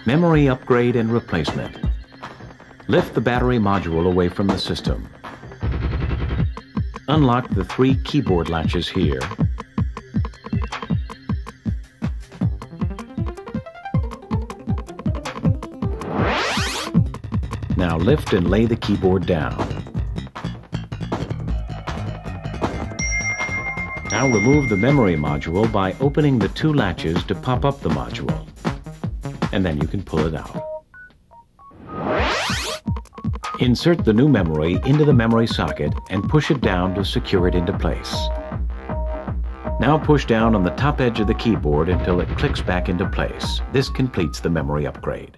Memory upgrade and replacement. Lift the battery module away from the system. Unlock the 3 keyboard latches here. Now lift and lay the keyboard down. Now remove the memory module by opening the 2 latches to pop up the module. And then you can pull it out. Insert the new memory into the memory socket and push it down to secure it into place. Now push down on the top edge of the keyboard until it clicks back into place. This completes the memory upgrade.